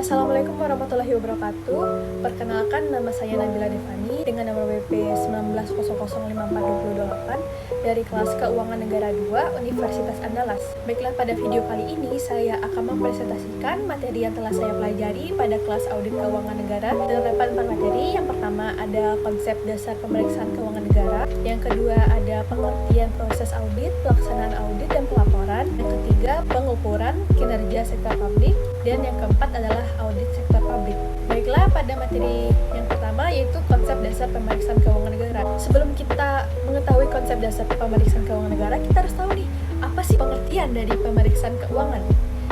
Assalamualaikum warahmatullahi wabarakatuh. Perkenalkan, nama saya Nabila Devani dengan nama BP 19005428 dari kelas Keuangan Negara 2 Universitas Andalas. Baiklah, pada video kali ini saya akan mempresentasikan materi yang telah saya pelajari pada kelas Audit Keuangan Negara. Terdapat 4 materi. Yang pertama ada konsep dasar pemeriksaan keuangan negara. Yang kedua ada pengertian proses audit, pelaksanaan audit dan pelaporan. Yang ketiga pengukuran kinerja sektor publik. Dan yang keempat adalah audit sektor publik. Baiklah, pada materi yang pertama yaitu konsep dasar pemeriksaan keuangan negara. Sebelum kita mengetahui konsep dasar pemeriksaan keuangan negara, kita harus tahu nih, apa sih pengertian dari pemeriksaan keuangan?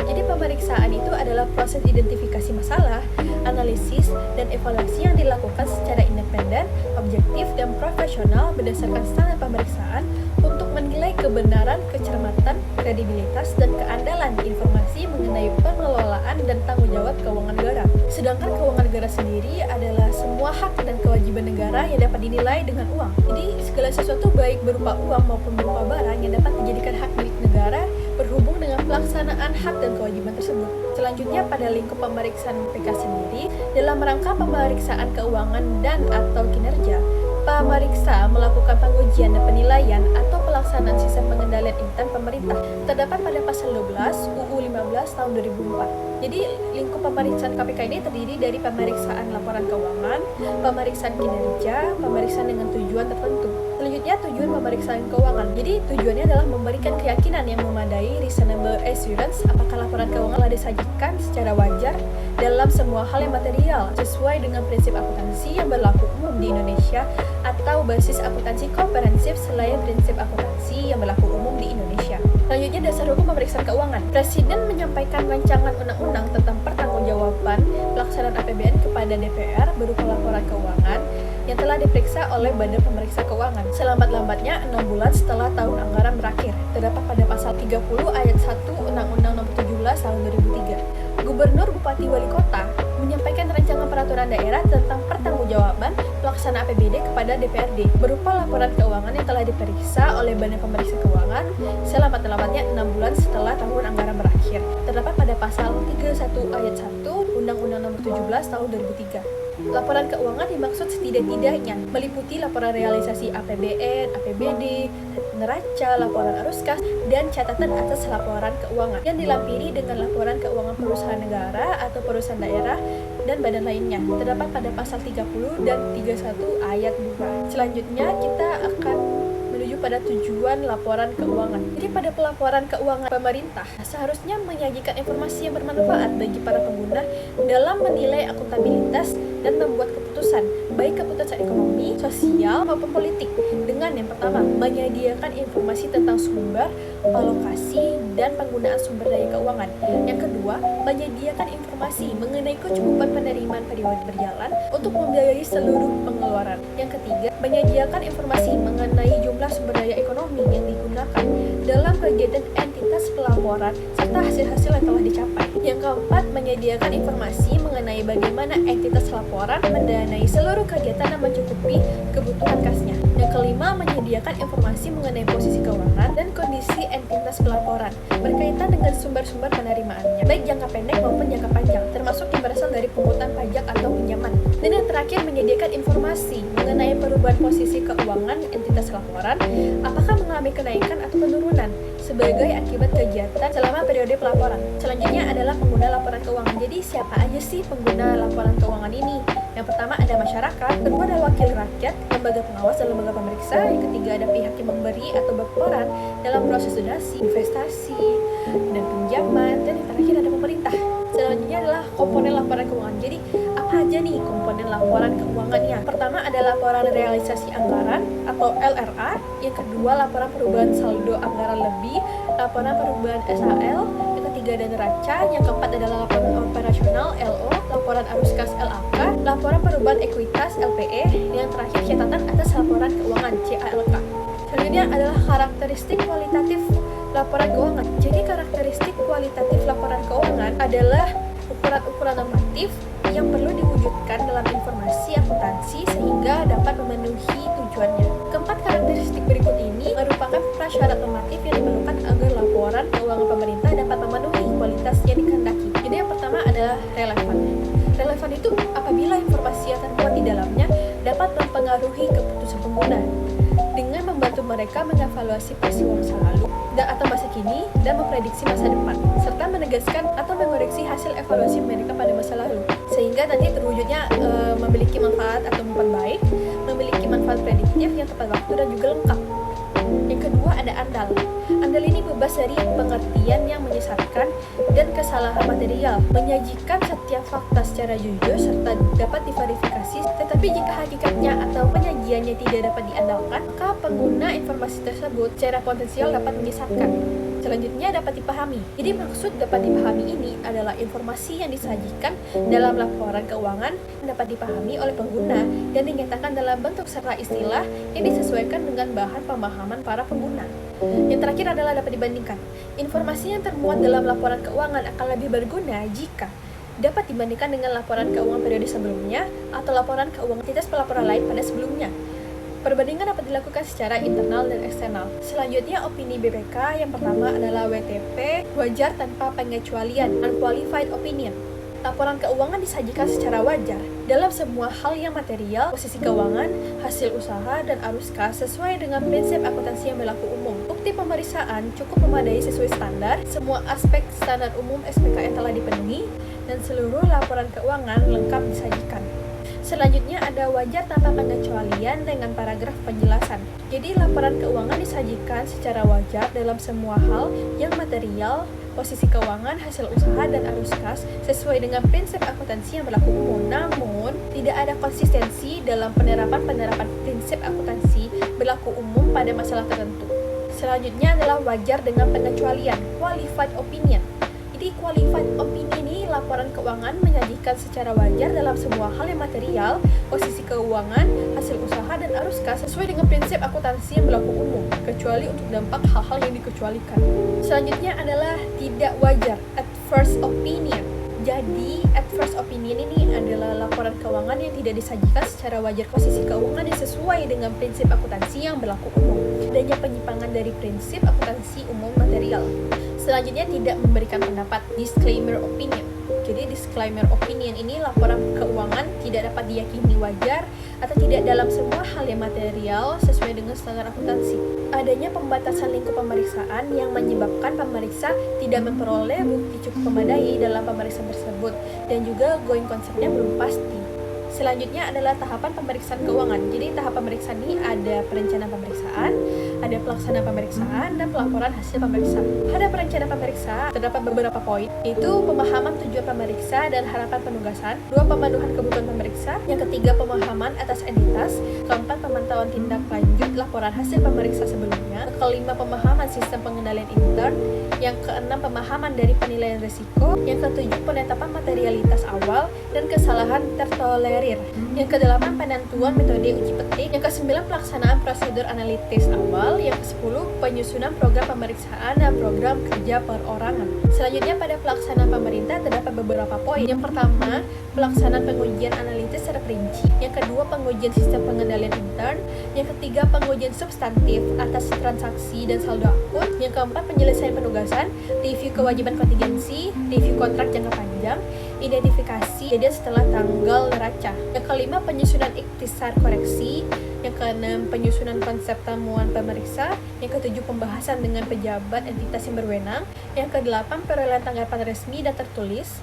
Jadi pemeriksaan itu adalah proses identifikasi masalah, analisis, dan evaluasi yang dilakukan secara independen, objektif, dan profesional berdasarkan standar pemeriksaan untuk menilai kebenaran, kecermatan, kredibilitas, dan keandalan informasi mengenai pengelolaan dan tanggung jawab keuangan negara. Sedangkan keuangan negara sendiri adalah semua hak dan kewajiban negara yang dapat dinilai dengan uang. Jadi segala sesuatu baik berupa uang maupun berupa barang yang dapat dijadikan hak milik negara berhubung dengan pelaksanaan hak dan kewajiban tersebut. Selanjutnya pada lingkup pemeriksaan PK sendiri, dalam rangka pemeriksaan keuangan dan atau kinerja, pemeriksa melakukan pengujian dan penilaian atau pelaksanaan sistem pengendalian intan pemerintah. Terdapat pada pasal 12 UU 15 tahun 2004. Jadi lingkup pemeriksaan KPK ini terdiri dari pemeriksaan laporan keuangan, pemeriksaan kinerja, pemeriksaan dengan tujuan tertentu. Selanjutnya tujuan pemeriksaan keuangan. Jadi tujuannya adalah memberikan keyakinan yang memadai, reasonable assurance, apakah laporan keuangan telah disajikan secara wajar dalam semua hal yang material sesuai dengan prinsip akuntansi yang berlaku umum di Indonesia atau basis akuntansi komprehensif selain prinsip akuntansi yang berlaku umum di Indonesia. Selanjutnya dasar hukum pemeriksaan keuangan. Presiden menyampaikan rancangan undang-undang tentang pertanggungjawaban pelaksanaan APBN kepada DPR berupa laporan keuangan yang telah diperiksa oleh Badan Pemeriksa Keuangan selambat-lambatnya 6 bulan setelah tahun anggaran berakhir. Terdapat pada pasal 30 ayat 1 Undang-Undang Nomor 17 Tahun 2003. Gubernur, Bupati, Wali Kota menyampaikan rancangan peraturan daerah tentang pertanggungjawaban pelaksanaan APBD kepada DPRD berupa laporan keuangan yang telah diperiksa oleh Badan Pemeriksa Keuangan selambat-lambatnya 6 bulan setelah tahun anggaran berakhir. Terdapat pada pasal 31 ayat 1 Undang-Undang Nomor 17 Tahun 2003. Laporan keuangan dimaksud setidak-tidaknya meliputi laporan realisasi APBN, APBD, neraca, laporan arus kas, dan catatan atas laporan keuangan yang dilampiri dengan laporan keuangan perusahaan negara atau perusahaan daerah dan badan lainnya. Terdapat pada pasal 30 dan 31 ayat 2. Selanjutnya kita akan menuju pada tujuan laporan keuangan. Jadi pada pelaporan keuangan pemerintah seharusnya menyajikan informasi yang bermanfaat bagi para pengguna dalam menilai akuntabilitas dan membuat keputusan, baik keputusan ekonomi, sosial, maupun politik. Dengan yang pertama, menyediakan informasi tentang sumber, alokasi, dan penggunaan sumber daya keuangan. Yang kedua, menyediakan informasi mengenai kecukupan penerimaan periode berjalan untuk membiayai seluruh pengeluaran. Yang ketiga, menyediakan informasi mengenai jumlah sumber daya ekonomi yang digunakan dalam kegiatan entitas pelaporan serta hasil-hasil yang telah dicapai. Yang keempat, menyediakan informasi mengenai bagaimana entitas laporan mendanai seluruh kegiatan dan mencukupi kebutuhan kasnya. Yang kelima, menyediakan informasi mengenai posisi keuangan dan kondisi entitas pelaporan berkaitan dengan sumber-sumber penerimaannya, baik jangka pendek maupun jangka panjang, termasuk yang berasal dari pungutan pajak atau pinjaman. Dan yang terakhir, menyediakan informasi mengenai perubahan posisi keuangan entitas laporan, apakah mengalami kenaikan atau penurunan sebagai akibat kegiatan selama periode pelaporan. Selanjutnya adalah pengguna laporan keuangan. Jadi siapa aja sih pengguna laporan keuangan ini? Yang pertama ada masyarakat, kedua ada wakil rakyat, lembaga pengawas dan lembaga pemeriksa, yang ketiga ada pihak yang memberi atau berperan dalam proses donasi, investasi, dan pinjaman, dan yang terakhir ada pemerintah. Selanjutnya adalah komponen laporan keuangan. Jadi apa aja nih komponen laporan keuangannya? Pertama ada laporan realisasi anggaran atau LRA, yang kedua laporan perubahan saldo anggaran lebih, laporan perubahan SAL, yang ketiga ada neraca, yang keempat adalah laporan operasional LO, laporan arus kas LAK, laporan perubahan ekuitas LPE, yang terakhir catatan atas laporan keuangan CALK. Selanjutnya adalah karakteristik kualitatif laporan keuangan. Jadi karakteristik kualitatif laporan keuangan adalah ukuran-ukuran normatif yang perlu diwujudkan dalam informasi akuntansi sehingga dapat memenuhi tujuannya. Keempat karakteristik berikut ini merupakan prasyarat normatif yang diperlukan agar laporan keuangan pemerintah dapat memenuhi kualitas yang dikehendaki. Jadi yang pertama adalah relevan. mempengaruhi keputusan pengguna dengan membantu mereka mengevaluasi peristiwa masa lalu atau masa kini dan memprediksi masa depan, serta menegaskan atau mengoreksi hasil evaluasi mereka pada masa lalu, sehingga nanti terwujudnya memiliki manfaat atau umpan baik, memiliki manfaat prediktif yang tepat waktu dan juga lengkap. Yang kedua ada andal. Andal ini bebas dari pengertian yang menyesatkan dan kesalahan material, menyajikan setiap fakta secara jujur serta dapat diverifikasi, tetapi jika hakikatnya atau penyajiannya tidak dapat diandalkan, maka pengguna informasi tersebut secara potensial dapat menyesatkan. Selanjutnya dapat dipahami. Jadi maksud dapat dipahami ini adalah informasi yang disajikan dalam laporan keuangan dapat dipahami oleh pengguna dan dinyatakan dalam bentuk serta istilah yang disesuaikan dengan bahan pemahaman para pengguna. Yang terakhir adalah dapat dibandingkan. Informasi yang termuat dalam laporan keuangan akan lebih berguna jika dapat dibandingkan dengan laporan keuangan periode sebelumnya atau laporan keuangan entitas pelaporan lain pada sebelumnya. Perbandingan dapat dilakukan secara internal dan eksternal. Selanjutnya, opini BPK yang pertama adalah WTP, wajar tanpa pengecualian, unqualified opinion. Laporan keuangan disajikan secara wajar dalam semua hal yang material, posisi keuangan, hasil usaha, dan arus kas sesuai dengan prinsip akuntansi yang berlaku umum. Bukti pemeriksaan cukup memadai sesuai standar, semua aspek standar umum SPKN telah dipenuhi, dan seluruh laporan keuangan lengkap disajikan. Selanjutnya ada wajar tanpa pengecualian dengan paragraf penjelasan. Jadi laporan keuangan disajikan secara wajar dalam semua hal yang material, posisi keuangan, hasil usaha, dan arus kas sesuai dengan prinsip akuntansi yang berlaku umum. Namun, tidak ada konsistensi dalam penerapan prinsip akuntansi berlaku umum pada masalah tertentu. Selanjutnya adalah wajar dengan pengecualian, qualified opinion. Jadi qualified opinion ini laporan keuangan menyajikan secara wajar dalam semua hal yang material, posisi keuangan, hasil usaha, dan arus kas sesuai dengan prinsip akuntansi yang berlaku umum, kecuali untuk dampak hal-hal yang dikecualikan. Selanjutnya adalah tidak wajar, adverse opinion. Jadi, adverse opinion ini adalah laporan keuangan yang tidak disajikan secara wajar posisi keuangan yang sesuai dengan prinsip akuntansi yang berlaku umum, adanya penyimpangan dari prinsip akuntansi umum material. Selanjutnya tidak memberikan pendapat, disclaimer opinion. Jadi disclaimer opinion ini laporan keuangan tidak dapat diyakini wajar atau tidak dalam semua hal yang material sesuai dengan standar akuntansi. Adanya pembatasan lingkup pemeriksaan yang menyebabkan pemeriksa tidak memperoleh bukti cukup memadai dalam pemeriksaan tersebut, dan juga going concern-nya belum pasti. Selanjutnya adalah tahapan pemeriksaan keuangan. Jadi tahap pemeriksaan ini ada perencanaan pemeriksaan, ada pelaksanaan pemeriksaan, dan pelaporan hasil pemeriksaan. Pada perencanaan pemeriksaan terdapat beberapa poin, yaitu pemahaman tujuan pemeriksa dan harapan penugasan, 2 pemenuhan kebutuhan pemeriksa, yang ketiga pemahaman atas entitas, keempat pemantauan tindak lanjut laporan hasil pemeriksa sebelumnya, kelima pemahaman sistem pengendalian intern, yang keenam pemahaman dari penilaian risiko, yang ketujuh penetapan materialitas awal dan kesalahan tertolerir, yang kedelapan penentuan metode uji petik, yang kesembilan pelaksanaan prosedur analitis awal, yang ke-10 penyusunan program pemeriksaan dan program kerja perorangan. Selanjutnya pada pelaksanaan pemerintah terdapat beberapa poin. Yang pertama, pelaksanaan pengujian analitis secara perinci, yang kedua pengujian sistem pengendalian intern, yang ketiga pengujian substantif atas transaksi dan saldo akun, yang keempat penyelesaian penugasan, review kewajiban kontingensi, review kontrak jangka panjang, identifikasi kejadian setelah tanggal neraca. Yang kelima penyusunan ikhtisar koreksi, yang keenam penyusunan konsep temuan pemeriksa, yang ketujuh pembahasan dengan pejabat entitas yang berwenang, yang kedelapan perolehan tanggapan resmi dan tertulis,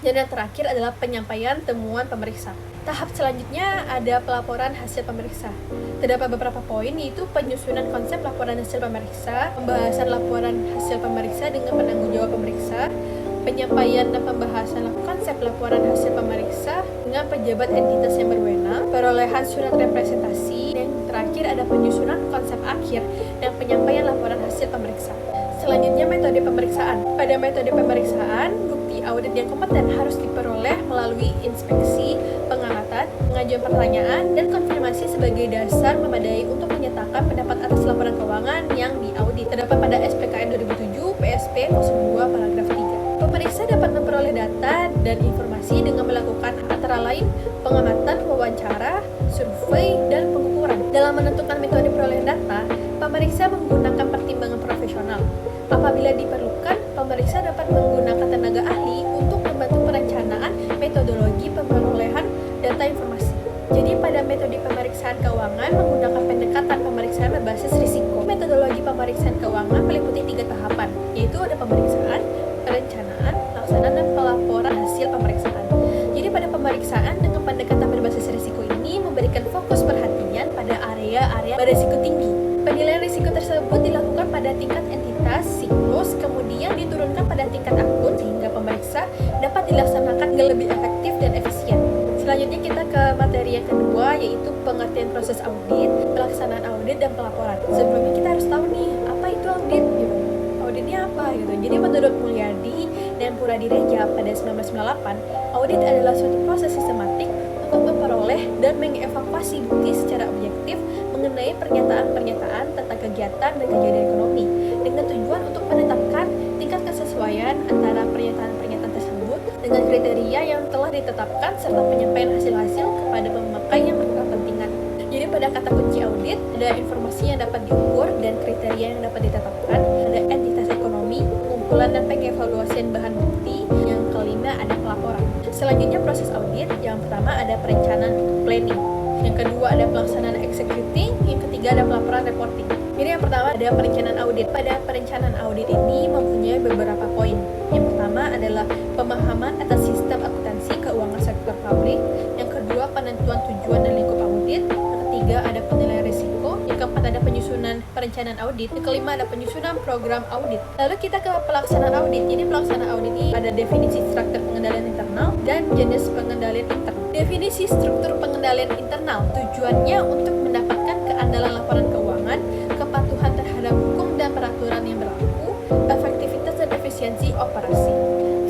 dan yang terakhir adalah penyampaian temuan pemeriksa. Tahap selanjutnya ada pelaporan hasil pemeriksa. Terdapat beberapa poin, yaitu penyusunan konsep laporan hasil pemeriksa, pembahasan laporan hasil pemeriksa dengan penanggung jawab pemeriksa, penyampaian dan pembahasan konsep laporan hasil pemeriksa dengan pejabat entitas yang berwenang, perolehan surat representasi, dan yang terakhir ada penyusunan konsep akhir dan penyampaian laporan hasil pemeriksa. Selanjutnya metode pemeriksaan. Pada metode pemeriksaan, bukti audit yang kompeten harus diperoleh melalui inspeksi, pengamatan, pengajuan pertanyaan, dan konfirmasi sebagai dasar memadai untuk menyatakan pendapat atas laporan keuangan yang diaudit. Terdapat pada SPKN 2007 PSP 02 paragraf 3. Pemeriksa dapat memperoleh data dan informasi dengan melakukan antara lain pengamatan, wawancara, survei, dan pengukuran. Dalam menentukan metode perolehan data, pemeriksa menggunakan pertimbangan profesional. Apabila diperlukan, pemeriksa dapat menggunakan tenaga ahli untuk membantu perencanaan metodologi perolehan data informasi. Jadi pada metode pemeriksaan keuangan menggunakan pendekatan pemeriksaan berbasis risiko. Metodologi pemeriksaan keuangan meliputi 3 tahapan, yaitu ada pemeriksaan, perencanaan, pelaksanaan, dan pelaporan hasil pemeriksaan. Jadi pada pemeriksaan dengan pendekatan berbasis risiko ini memberikan fokus perhatian pada area-area berisiko tinggi. Penilaian risiko tersebut dilakukan pada tingkat entitas, siklus, kemudian diturunkan pada tingkat akun sehingga pemeriksa dapat dilaksanakan dengan lebih efektif dan efisien. Selanjutnya kita ke materi yang kedua, yaitu pengertian proses audit, pelaksanaan audit, dan pelaporan. Sebelumnya kita harus tahu nih, apa itu audit gitu. Auditnya apa gitu. Jadi menurut Mulyadi dan Puradireja pada 1998, audit adalah suatu proses sistematik untuk memperoleh dan mengevaluasi bukti secara objektif mengenai pernyataan-pernyataan tentang kegiatan dan kejadian ekonomi dengan tujuan untuk menetapkan tingkat kesesuaian antara pernyataan-pernyataan tersebut dengan kriteria yang telah ditetapkan serta penyampaian hasil-hasil kepada pemakai yang berkepentingan. Jadi pada kata kunci audit ada informasi yang dapat diukur dan kriteria yang dapat ditetapkan, ada entitas ekonomi, pengumpulan dan pengevaluasian bahan bukti, yang kelima ada pelaporan. Selanjutnya proses audit, yang pertama ada perencanaan planning, yang kedua ada pelaksanaan executing, yang ketiga ada pelaporan reporting. Jadi yang pertama ada perencanaan audit. Pada perencanaan audit ini mempunyai beberapa poin. Yang pertama adalah pemahaman atas sistem akuntansi keuangan sektor publik, yang kedua penentuan tujuan dan lingkup audit, yang ketiga ada penilaian risiko, yang keempat ada penyusunan perencanaan audit, yang kelima ada penyusunan program audit. Lalu kita ke pelaksanaan audit. Jadi pelaksanaan audit ini ada definisi struktur pengendalian internal dan jenis pengendalian internal. Definisi struktur pengendalian internal tujuannya untuk mendapatkan keandalan laporan keuangan, kepatuhan terhadap hukum dan peraturan yang berlaku, efektivitas dan efisiensi operasi.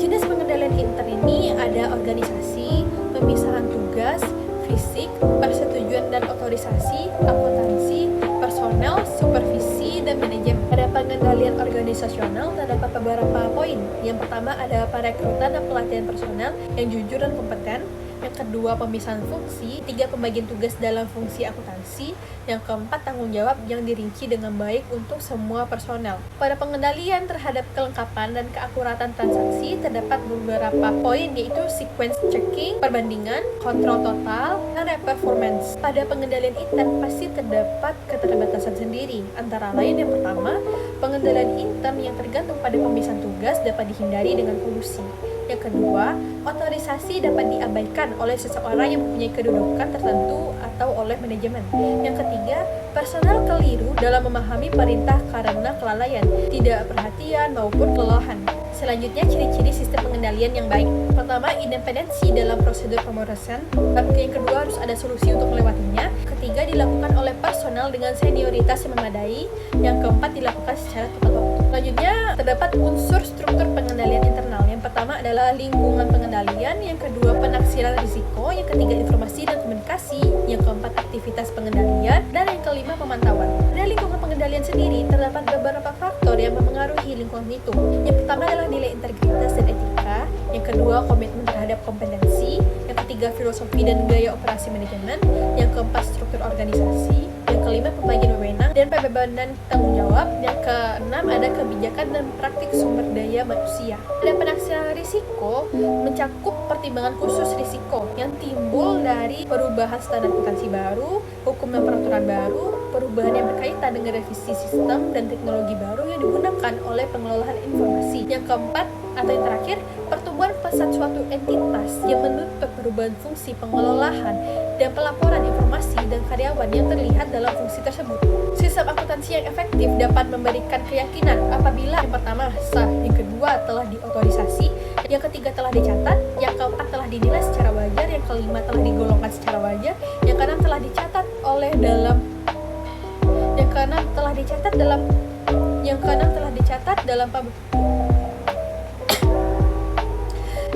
Jenis pengendalian intern ini ada organisasi, pemisahan tugas, fisik, persetujuan dan otorisasi, akuntansi, personel, supervisi, dan manajemen. Pada pengendalian organisasional terdapat beberapa poin. Yang pertama ada perekrutan dan pelatihan personel yang jujur dan kompeten. Yang kedua pemisahan fungsi, tiga pembagian tugas dalam fungsi akuntansi, yang keempat tanggung jawab yang dirinci dengan baik untuk semua personel. Pada pengendalian terhadap kelengkapan dan keakuratan transaksi terdapat beberapa poin, yaitu sequence checking, perbandingan, kontrol total, dan performance. Pada pengendalian intern pasti terdapat keterbatasan sendiri, antara lain yang pertama, pengendalian intern yang tergantung pada pemisahan tugas dapat dihindari dengan kolusi. Yang kedua, otorisasi dapat diabaikan oleh seseorang yang mempunyai kedudukan tertentu atau oleh manajemen. Yang ketiga, personel keliru dalam memahami perintah karena kelalaian, tidak perhatian maupun kelelahan. Selanjutnya, ciri-ciri sistem pengendalian yang baik. Pertama, independensi dalam prosedur pemrosesan. Yang kedua, harus ada solusi untuk melewatinya. Ketiga, dilakukan oleh personel dengan senioritas yang memadai. Yang keempat, dilakukan secara tepat waktu. Selanjutnya, terdapat unsur struktur pengendalian internal. Yang pertama adalah lingkungan pengendalian, yang kedua penaksiran risiko, yang ketiga informasi dan komunikasi, yang keempat aktivitas pengendalian, dan yang kelima pemantauan. Pada lingkungan pengendalian sendiri terdapat beberapa faktor yang memengaruhi lingkungan itu. Yang pertama adalah nilai integritas dan etika, yang kedua komitmen terhadap kompetensi, yang ketiga filosofi dan gaya operasi manajemen, yang keempat struktur organisasi, yang kelima pembagian wewenang dan pembebanan tanggung jawab, yang keenam ada kebijakan dan praktik sumber daya manusia. Ada penaksiran risiko mencakup pertimbangan khusus risiko yang timbul dari perubahan standar akuntansi baru, hukum dan peraturan baru, perubahan yang berkaitan dengan revisi sistem dan teknologi baru yang digunakan oleh pengelolaan informasi. Yang keempat atau yang terakhir, pertumbuhan pesat suatu entitas yang menuntut perubahan fungsi pengelolaan dan pelaporan informasi dan karyawan yang terlihat dalam fungsi tersebut. Sistem akuntansi yang efektif dapat memberikan keyakinan apabila yang pertama sah, yang kedua telah diotorisasi, yang ketiga telah dicatat, yang keempat telah dinilai secara wajar, yang kelima telah digolongkan secara wajar, yang keenam telah dicatat dalam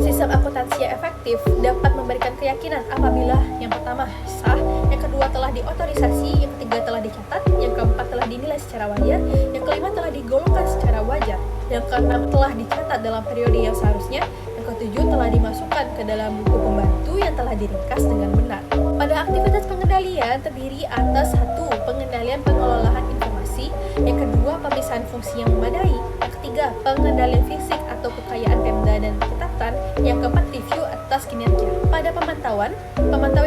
Sistem akuntansi yang efektif dapat memberikan keyakinan apabila yang pertama sah, yang kedua telah diotorisasi, yang ketiga telah dicatat, yang keempat telah dinilai secara wajar, yang kelima telah digolongkan secara wajar, yang keenam telah dicatat dalam periode yang seharusnya, yang ketujuh telah dimasukkan ke dalam buku pembantu yang telah diringkas dengan benar. Pada aktivitas pengendalian terdiri atas satu, pengendalian pengelolaan informasi, yang kedua pemisahan fungsi yang memadai, yang ketiga pengendalian fisik atau kekayaan Pemda dan catatan, yang keempat review kualitas kinerja. Pada pemantauan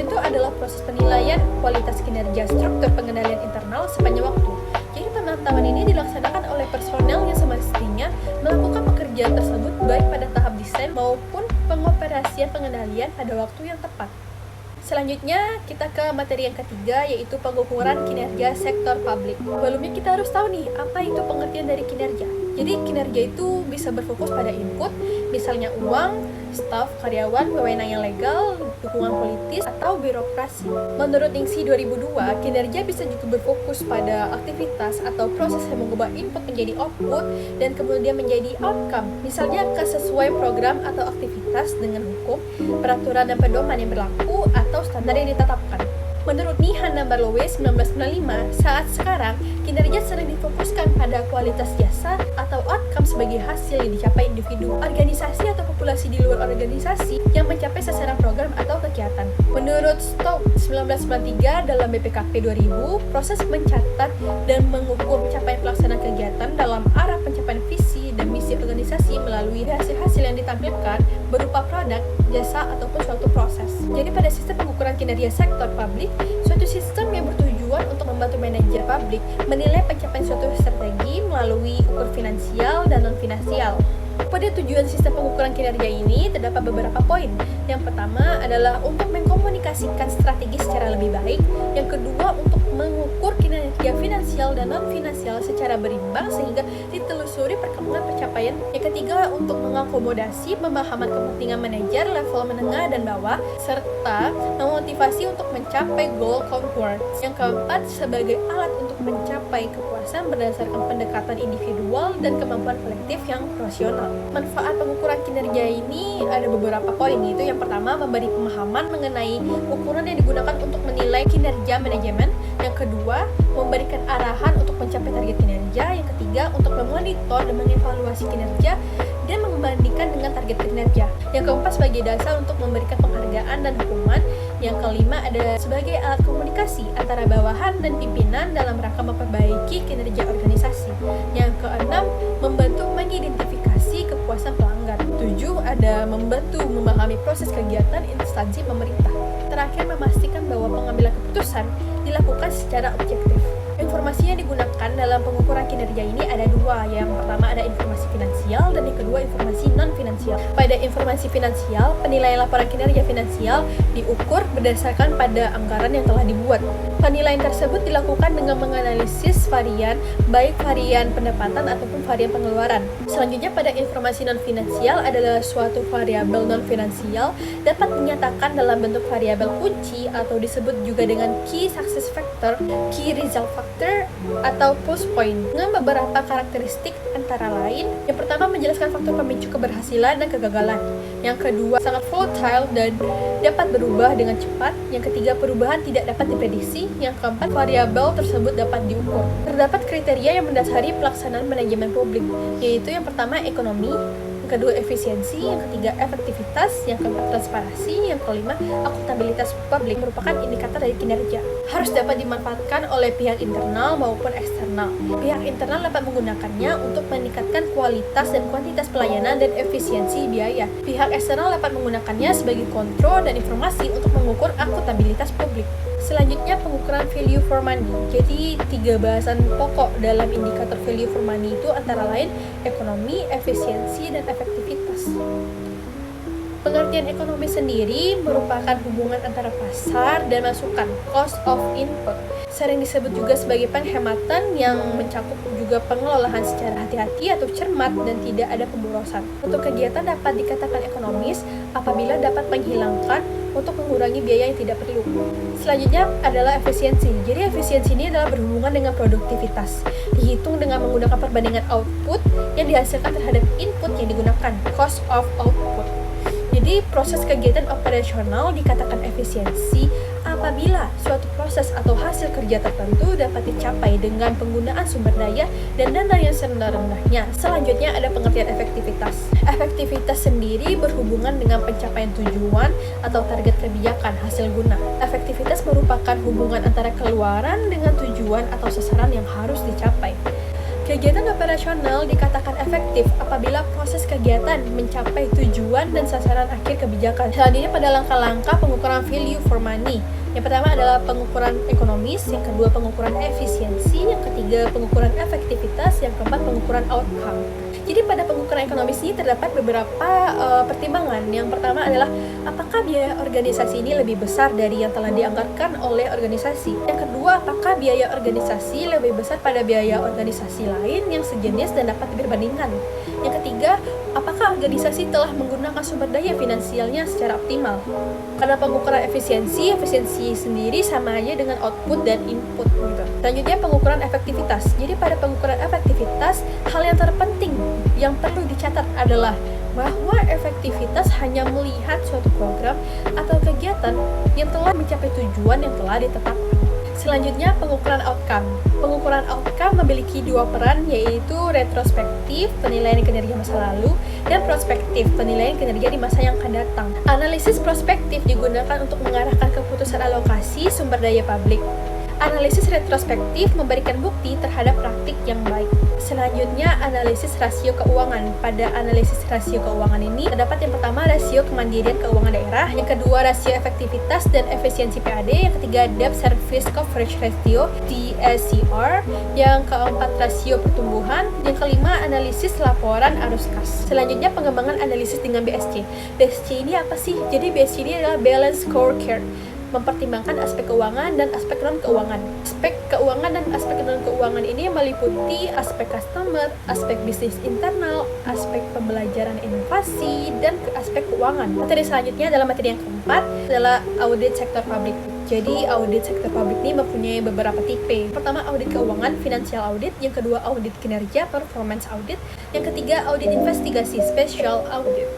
itu adalah proses penilaian kualitas kinerja struktur pengendalian internal sepanjang waktu. Jadi pemantauan ini dilaksanakan oleh personel yang semestinya melakukan pekerjaan tersebut baik pada tahap desain maupun pengoperasian pengendalian pada waktu yang tepat. Selanjutnya, kita ke materi yang ketiga, yaitu pengukuran kinerja sektor publik. Sebelumnya kita harus tahu nih, apa itu pengertian dari kinerja. Jadi, kinerja itu bisa berfokus pada input, misalnya uang, staf, karyawan, wewenang yang legal, dukungan politis, atau birokrasi. Menurut Ningsi 2002, kinerja bisa juga berfokus pada aktivitas atau proses yang mengubah input menjadi output dan kemudian menjadi outcome. Misalnya, sesuai program atau aktivitas dengan hukum, peraturan dan pedoman yang berlaku, atau standar yang ditetapkan. Menurut Nihan Number Lowe 1995, saat sekarang, kinerja sering difokuskan pada kualitas jasa atau outcome sebagai hasil yang dicapai individu, organisasi atau populasi di luar organisasi yang mencapai sasaran program atau kegiatan. Menurut Stowe 1993 dalam BPKP 2000, proses mencatat dan mengukur capaian pelaksanaan kegiatan dalam arah pencapaian visi dan misi organisasi melalui hasil-hasil yang ditampilkan berupa produk, jasa, ataupun suatu proses. Jadi pada sistem pengukuran kinerja sektor publik, suatu sistem yang bertujuan untuk membantu manajer publik menilai pencapaian suatu strategi melalui ukur finansial dan non-finansial. Pada tujuan sistem pengukuran kinerja ini terdapat beberapa poin. Yang pertama adalah untuk mengkomunikasikan strategi secara lebih baik. Yang kedua, untuk mengukur kinerja finansial dan non-finansial secara berimbang sehingga ditelusuri perkembangan pencapaian. Yang ketiga, untuk mengakomodasi pemahaman kepentingan manajer level menengah dan bawah serta memotivasi untuk mencapai goal contours. Yang keempat, sebagai alat untuk mencapai kepuasan berdasarkan pendekatan individual dan kemampuan kolektif yang rasional. Manfaat pengukuran kinerja ini ada beberapa poin, yaitu yang pertama, memberi pemahaman mengenai ukuran yang digunakan untuk menilai kinerja manajemen. Yang kedua, memberikan arahan untuk mencapai target kinerja. Yang ketiga, untuk memonitor dan mengevaluasi kinerja dan membandingkan dengan target kinerja. Yang keempat, sebagai dasar untuk memberikan penghargaan dan hukuman. Yang kelima, ada sebagai alat komunikasi antara bawahan dan pimpinan dalam rangka memperbaiki kinerja organisasi. Yang keenam, membantu mengidentifikasi kepuasan pelanggan. 7, ada membantu memahami proses kegiatan instansi pemerintah. Terakhir, memastikan bahwa pengambilan keputusan dilakukan secara objektif. Informasi yang digunakan dalam pengukuran kinerja ini ada dua. Yang pertama ada informasi finansial dan yang kedua informasi non-finansial. Pada informasi finansial, penilaian laporan kinerja finansial diukur berdasarkan pada anggaran yang telah dibuat. Penilaian tersebut dilakukan dengan menganalisis varian, baik varian pendapatan ataupun varian pengeluaran. Selanjutnya pada informasi non-finansial adalah suatu variabel non-finansial dapat dinyatakan dalam bentuk variabel kunci atau disebut juga dengan key success factor, key result factor, atau plus point dengan beberapa karakteristik antara lain. Yang pertama, menjelaskan faktor pemicu keberhasilan dan kegagalan. Yang kedua, sangat volatile dan dapat berubah dengan cepat. Yang ketiga, perubahan tidak dapat diprediksi. Yang keempat, variabel tersebut dapat diukur. Terdapat kriteria yang mendasari pelaksanaan manajemen publik, yaitu yang pertama ekonomi, yang kedua efisiensi, yang ketiga efektivitas, yang keempat transparansi, yang kelima akuntabilitas publik merupakan indikator dari kinerja. Harus dapat dimanfaatkan oleh pihak internal maupun eksternal. Pihak internal dapat menggunakannya untuk meningkatkan kualitas dan kuantitas pelayanan dan efisiensi biaya. Pihak eksternal dapat menggunakannya sebagai kontrol dan informasi untuk mengukur akuntabilitas publik. Selanjutnya, pengukuran value for money. Jadi, 3 bahasan pokok dalam indikator value for money itu antara lain ekonomi, efisiensi, dan efektivitas. Pengertian ekonomi sendiri merupakan hubungan antara pasar dan masukan, cost of input. Sering disebut juga sebagai penghematan yang mencakup juga pengelolaan secara hati-hati atau cermat dan tidak ada pemborosan. Untuk kegiatan dapat dikatakan ekonomis apabila dapat menghilangkan untuk mengurangi biaya yang tidak perlu. Selanjutnya adalah efisiensi. Jadi efisiensi ini adalah berhubungan dengan produktivitas. Dihitung dengan menggunakan perbandingan output yang dihasilkan terhadap input yang digunakan, cost of output. Jadi proses kegiatan operasional dikatakan efisiensi apabila suatu proses atau hasil kerja tertentu dapat dicapai dengan penggunaan sumber daya dan dana yang serendah-rendahnya. Selanjutnya ada pengertian efektivitas. Efektivitas sendiri berhubungan dengan pencapaian tujuan atau target kebijakan hasil guna. Efektivitas merupakan hubungan antara keluaran dengan tujuan atau sasaran yang harus dicapai. Kegiatan operasional dikatakan efektif apabila proses kegiatan mencapai tujuan dan sasaran akhir kebijakan. Selanjutnya pada langkah-langkah pengukuran value for money. Yang pertama adalah pengukuran ekonomis, yang kedua pengukuran efisiensi, yang ketiga pengukuran efektivitas, yang keempat pengukuran outcome. Jadi pada pengukuran ekonomis ini terdapat beberapa pertimbangan. Yang pertama adalah apakah biaya organisasi ini lebih besar dari yang telah dianggarkan oleh organisasi. Yang kedua, apakah biaya organisasi lebih besar pada biaya organisasi lain yang sejenis dan dapat diperbandingkan. Yang ketiga, apakah organisasi telah menggunakan sumber daya finansialnya secara optimal. Karena pengukuran efisiensi sendiri sama aja dengan output dan input gitu. Selanjutnya pengukuran efektivitas. Jadi pada pengukuran efektivitas, hal yang terpenting yang perlu dicatat adalah bahwa efektivitas hanya melihat suatu program atau kegiatan yang telah mencapai tujuan yang telah ditetapkan. Selanjutnya pengukuran outcome. Pengukuran outcome memiliki dua peran, yaitu retrospektif, penilaian kinerja masa lalu, dan prospektif, penilaian kinerja di masa yang akan datang. Analisis prospektif digunakan untuk mengarahkan keputusan alokasi sumber daya publik. Analisis retrospektif memberikan bukti terhadap praktik yang baik. Selanjutnya, analisis rasio keuangan. Pada analisis rasio keuangan ini, terdapat yang pertama rasio kemandirian keuangan daerah, yang kedua rasio efektivitas dan efisiensi PAD, yang ketiga debt service coverage ratio DSCR, yang keempat rasio pertumbuhan, yang kelima analisis laporan arus kas. Selanjutnya, pengembangan analisis dengan BSC. BSC ini apa sih? Jadi BSC ini adalah Balance Scorecard, mempertimbangkan aspek keuangan dan aspek non-keuangan. Aspek keuangan dan aspek non-keuangan ini meliputi aspek customer, aspek bisnis internal, aspek pembelajaran inovasi, dan aspek keuangan. Materi selanjutnya adalah materi yang keempat, adalah audit sektor publik. Jadi audit sektor publik ini mempunyai beberapa tipe. Pertama, audit keuangan, financial audit. Yang kedua, audit kinerja, performance audit. Yang ketiga, audit investigasi, special audit.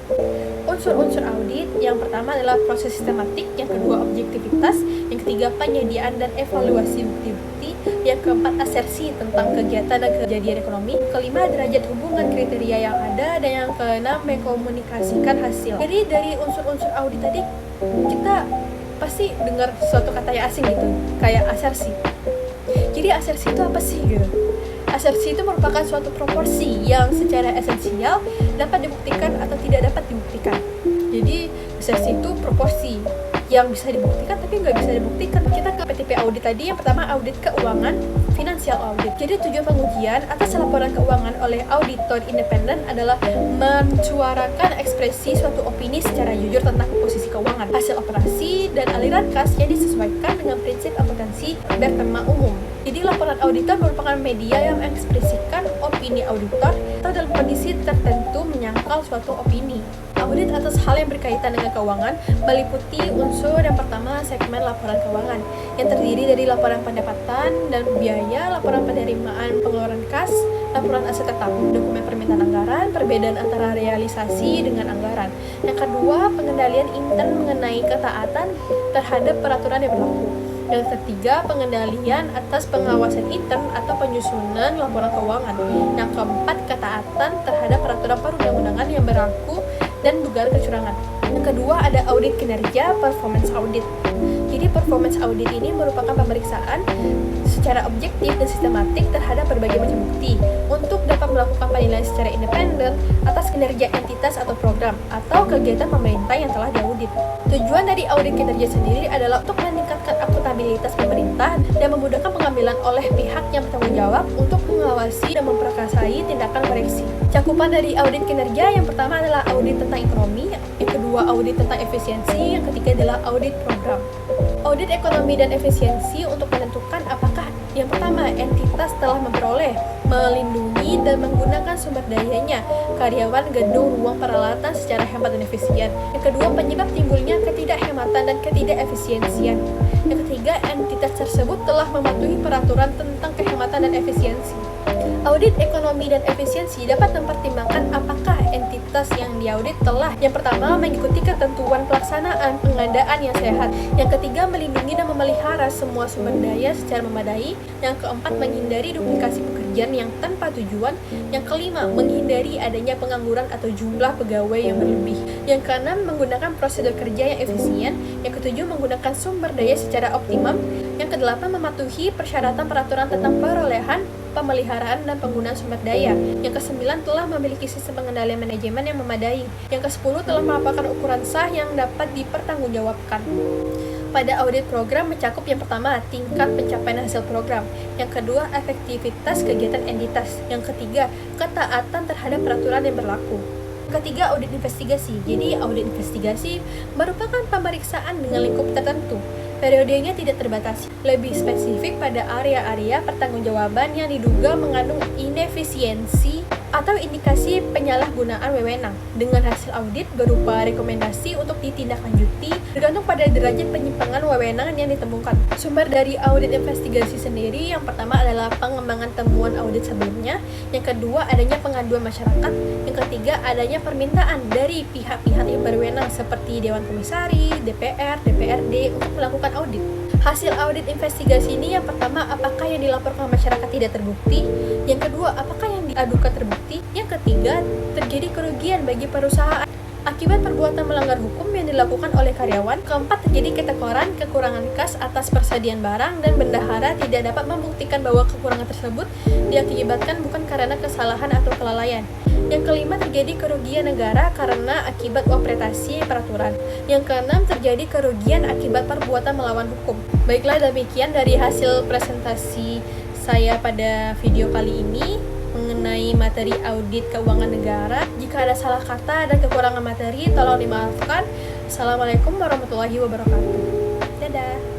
Unsur-unsur audit, yang pertama adalah proses sistematik, yang kedua objektivitas, yang ketiga penyediaan dan evaluasi bukti-bukti, yang keempat asersi tentang kegiatan dan kejadian ekonomi, kelima derajat hubungan kriteria yang ada, dan yang keenam mengkomunikasikan hasil. Jadi dari unsur-unsur audit tadi kita pasti dengar suatu kata yang asing gitu, kayak asersi. Jadi asersi itu apa sih gitu? Asersi itu merupakan suatu proporsi yang secara esensial dapat dibuktikan atau tidak dapat dibuktikan. Jadi asersi itu proporsi yang bisa dibuktikan tapi nggak bisa dibuktikan. Kita ke PTP audit tadi, yang pertama audit keuangan, financial audit. Jadi tujuan pengujian atas laporan keuangan oleh auditor independen adalah mensuarakan ekspresi suatu opini secara jujur tentang posisi keuangan, hasil operasi, dan aliran kas yang disesuaikan dengan prinsip akuntansi bertema umum. Jadi laporan auditor merupakan media yang mengekspresikan opini auditor atau dalam kondisi tertentu menyangkal suatu opini. Audit atas hal yang berkaitan dengan keuangan meliputi unsur yang pertama segmen laporan keuangan yang terdiri dari laporan pendapatan dan biaya, laporan penerimaan pengeluaran kas, laporan aset tetap, dokumen permintaan anggaran, perbedaan antara realisasi dengan anggaran. Yang kedua, pengendalian intern mengenai ketaatan terhadap peraturan yang berlaku. Yang ketiga, pengendalian atas pengawasan intern atau penyusunan laporan keuangan. Yang keempat, ketaatan terhadap peraturan perundang-undangan yang berlaku dan dugaan kecurangan. Yang kedua ada audit kinerja, performance audit. Jadi performance audit ini merupakan pemeriksaan secara objektif dan sistematik terhadap berbagai macam bukti untuk dapat melakukan penilaian secara independen atas kinerja entitas atau program atau kegiatan pemerintah yang telah diaudit. Tujuan dari audit kinerja sendiri adalah untuk meningkatkan akuntabilitas pemerintah dan memudahkan pengambilan oleh pihak yang bertanggung jawab untuk mengawasi dan memprakarsai tindakan koreksi. Cakupan dari audit kinerja yang pertama adalah audit tentang ekonomi, yang kedua audit tentang efisiensi, yang ketiga adalah audit program. Audit ekonomi dan efisiensi untuk menentukan apakah yang pertama entitas telah memperoleh, melindungi, dan menggunakan sumber dayanya, karyawan, gedung, ruang, peralatan secara hemat dan efisien. Yang kedua, penyebab timbulnya ketidakhematan dan ketidakefisiensian. Yang ketiga, entitas tersebut telah mematuhi peraturan tentang kehematan dan efisiensi. Audit ekonomi dan efisiensi dapat mempertimbangkan apakah entitas yang diaudit telah yang pertama mengikuti ketentuan pelaksanaan pengadaan yang sehat, yang ketiga melindungi dan memelihara semua sumber daya secara memadai, yang keempat menghindari duplikasi pekerjaan. pekerjaan yang tanpa tujuan. Yang kelima, menghindari adanya pengangguran atau jumlah pegawai yang berlebih. Yang keenam, menggunakan prosedur kerja yang efisien. Yang ketujuh, menggunakan sumber daya secara optimum. Yang kedelapan, mematuhi persyaratan peraturan tentang perolehan, pemeliharaan, dan penggunaan sumber daya. Yang kesembilan, telah memiliki sistem pengendalian manajemen yang memadai. Yang kesepuluh, telah melaporkan ukuran sah yang dapat dipertanggungjawabkan. Pada audit program mencakup yang pertama, tingkat pencapaian hasil program. Yang kedua, efektivitas kegiatan entitas. Yang ketiga, ketaatan terhadap peraturan yang berlaku. Ketiga, audit investigasi. Jadi, audit investigasi merupakan pemeriksaan dengan lingkup tertentu. Periodenya tidak terbatasi, lebih spesifik pada area-area pertanggungjawaban yang diduga mengandung inefisiensi atau indikasi penyalahgunaan wewenang, dengan hasil audit berupa rekomendasi untuk ditindaklanjuti bergantung pada derajat penyimpangan wewenang yang ditemukan. Sumber dari audit investigasi sendiri, yang pertama adalah pengembangan temuan audit sebelumnya, yang kedua adanya pengaduan masyarakat, yang ketiga adanya permintaan dari pihak-pihak yang berwenang seperti Dewan Komisaris, DPR, DPRD untuk melakukan audit. Hasil audit investigasi ini, yang pertama, apakah yang dilaporkan masyarakat tidak terbukti? Yang kedua, apakah yang diadukan terbukti? Yang ketiga, terjadi kerugian bagi perusahaan akibat perbuatan melanggar hukum yang dilakukan oleh karyawan. Keempat, terjadi ketekoran, kekurangan kas atas persediaan barang, dan bendahara tidak dapat membuktikan bahwa kekurangan tersebut diakibatkan bukan karena kesalahan atau kelalaian. Yang kelima, terjadi kerugian negara karena akibat operasi peraturan. Yang keenam, terjadi kerugian akibat perbuatan melawan hukum. Baiklah, demikian dari hasil presentasi saya pada video kali ini mengenai materi audit keuangan negara. Jika ada salah kata dan kekurangan materi, tolong dimaafkan. Assalamualaikum warahmatullahi wabarakatuh. Dadah.